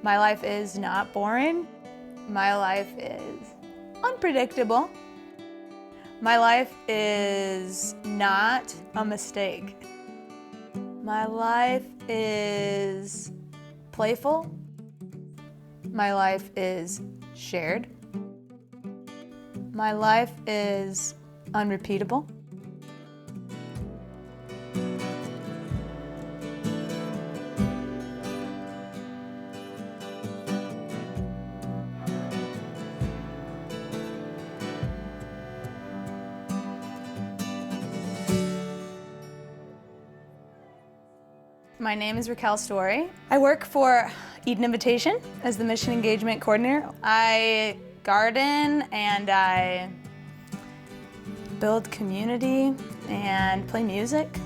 My life is not boring. My life is unpredictable. My life is not a mistake. My life is playful. My life is shared. My life is unrepeatable. My name is Raquel Story. I work for Eden Invitation as the Mission Engagement Coordinator. I garden and I build community and play music.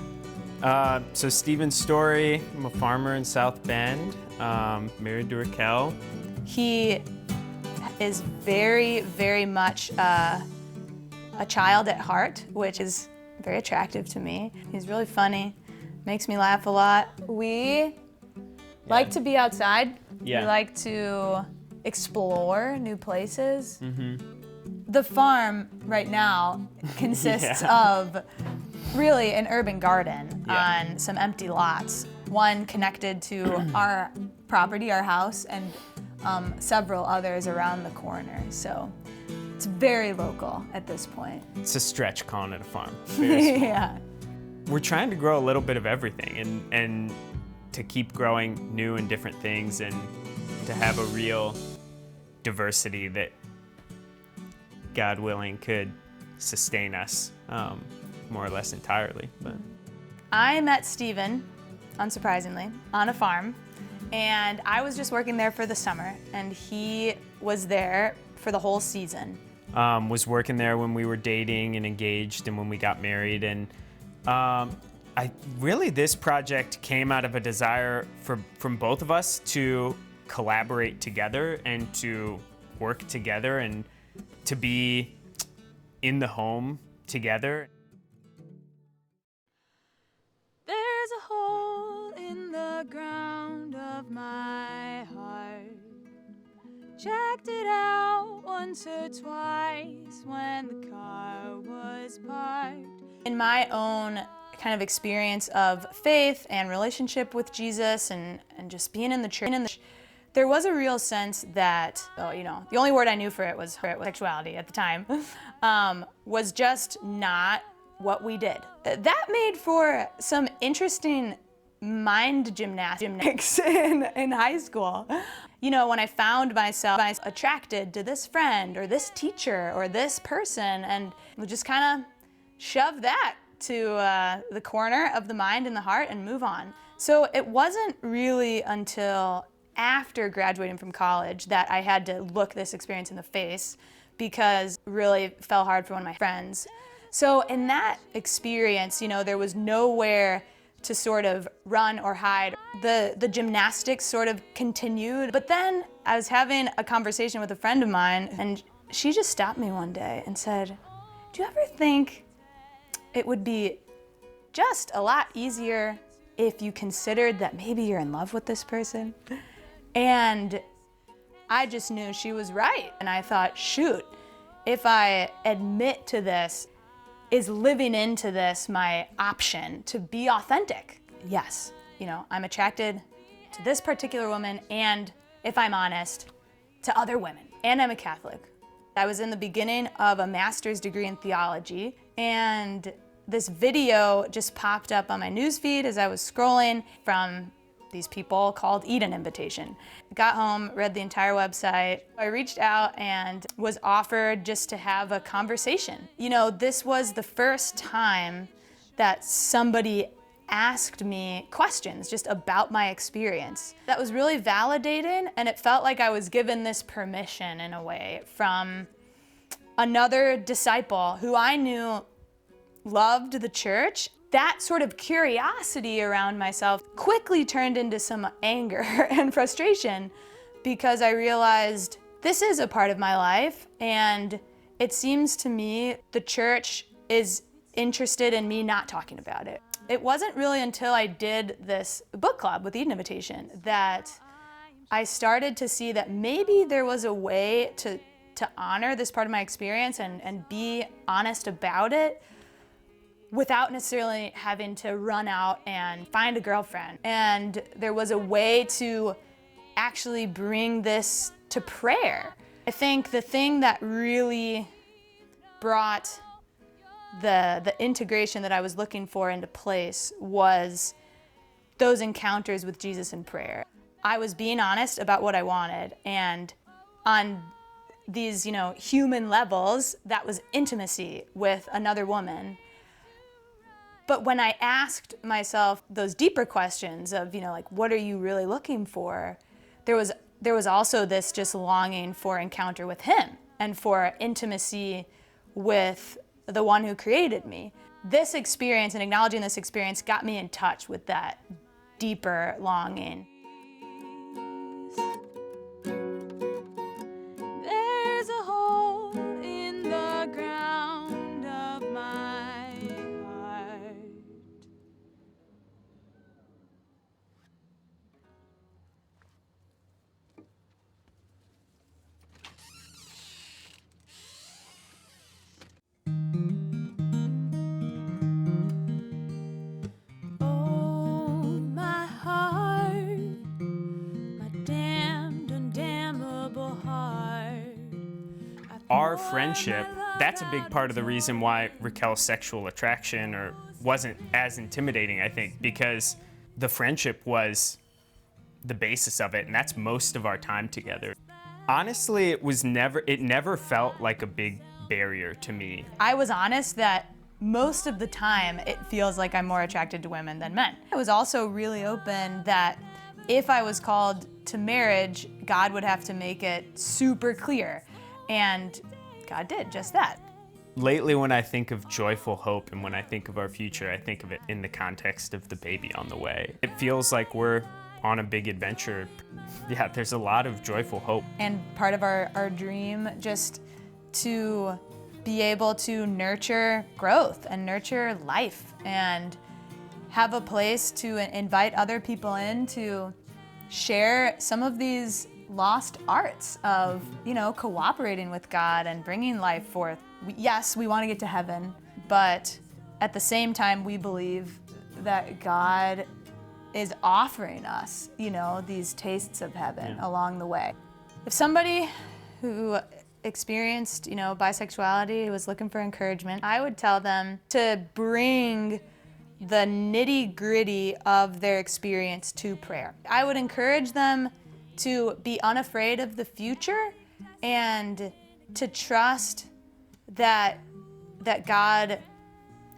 So Stephen Story, I'm a farmer in South Bend, married to Raquel. He is very, very much a child at heart, which is very attractive to me. He's really funny. Makes me laugh a lot. We like to be outside. Yeah. We like to explore new places. The farm right now consists of really an urban garden on some empty lots. One connected to our property, our house, and several others around the corner. So it's very local at this point. It's a stretch calling it a farm. Very small. Yeah. We're trying to grow a little bit of everything and to keep growing new and different things and to have a real diversity that, God willing, could sustain us more or less entirely. But I met Stephen, unsurprisingly, on a farm, and I was just working there for the summer, and he was there for the whole season. Was working there when we were dating and engaged and when we got married. And this project came out of a desire from both of us to collaborate together and to work together and to be in the home together. There's a hole in the ground of my heart. Checked it out once or twice when the car was parked. In my own kind of experience of faith and relationship with Jesus and just being in the church, there was a real sense that, the only word I knew for it was sexuality at the time, was just not what we did. That made for some interesting mind gymnastics in high school. When I found myself attracted to this friend or this teacher or this person, and would just kind of shove that to the corner of the mind and the heart and move on. So it wasn't really until after graduating from college that I had to look this experience in the face, because it really fell hard for one of my friends. So in that experience, there was nowhere to sort of run or hide. The gymnastics sort of continued. But then I was having a conversation with a friend of mine, and she just stopped me one day and said, "Do you ever think it would be just a lot easier if you considered that maybe you're in love with this person?" And I just knew she was right. And I thought, shoot, if I admit to this, is living into this my option to be authentic? Yes, I'm attracted to this particular woman, and if I'm honest, to other women. And I'm a Catholic. I was in the beginning of a master's degree in theology, and this video just popped up on my newsfeed as I was scrolling from these people called Eden Invitation. Got home, read the entire website. I reached out and was offered just to have a conversation. This was the first time that somebody asked me questions just about my experience. That was really validating, and it felt like I was given this permission in a way from another disciple who I knew loved the church. That sort of curiosity around myself quickly turned into some anger and frustration, because I realized this is a part of my life, and it seems to me the church is interested in me not talking about it. It wasn't really until I did this book club with Eden Invitation that I started to see that maybe there was a way to honor this part of my experience and be honest about it without necessarily having to run out and find a girlfriend. And there was a way to actually bring this to prayer. I think the thing that really brought the integration that I was looking for into place was those encounters with Jesus in prayer. I was being honest about what I wanted, and on these, human levels, that was intimacy with another woman. But when I asked myself those deeper questions of, what are you really looking for? There was also this just longing for encounter with him and for intimacy with the one who created me. This experience and acknowledging this experience got me in touch with that deeper longing. There's a hole in the ground of my heart. Oh, my heart, my damned, undamnable heart. Our friendship, that's a big part of the reason why Raquel's sexual attraction wasn't as intimidating, I think, because the friendship was the basis of it, and that's most of our time together. Honestly, it never felt like a big barrier to me. I was honest that most of the time it feels like I'm more attracted to women than men. I was also really open that if I was called to marriage, God would have to make it super clear. And God did just that. Lately, when I think of joyful hope and when I think of our future, I think of it in the context of the baby on the way. It feels like we're on a big adventure. Yeah, there's a lot of joyful hope. And part of our dream, just to be able to nurture growth and nurture life and have a place to invite other people in to share some of these lost arts of, cooperating with God and bringing life forth. Yes, we want to get to heaven, but at the same time, we believe that God is offering us, these tastes of heaven along the way. If somebody who experienced, bisexuality was looking for encouragement, I would tell them to bring the nitty-gritty of their experience to prayer. I would encourage them to be unafraid of the future and to trust that God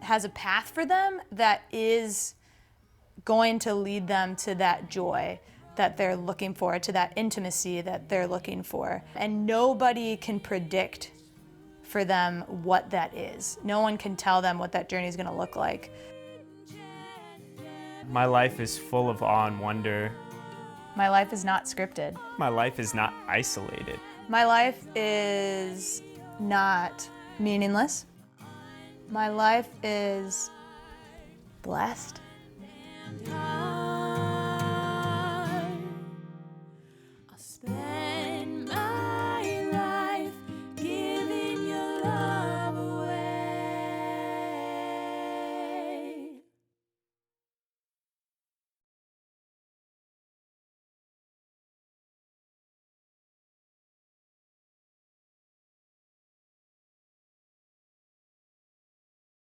has a path for them that is going to lead them to that joy that they're looking for, to that intimacy that they're looking for. And nobody can predict for them what that is. No one can tell them what that journey is going to look like. My life is full of awe and wonder. My life is not scripted. My life is not isolated. My life is not meaningless. My life is blessed.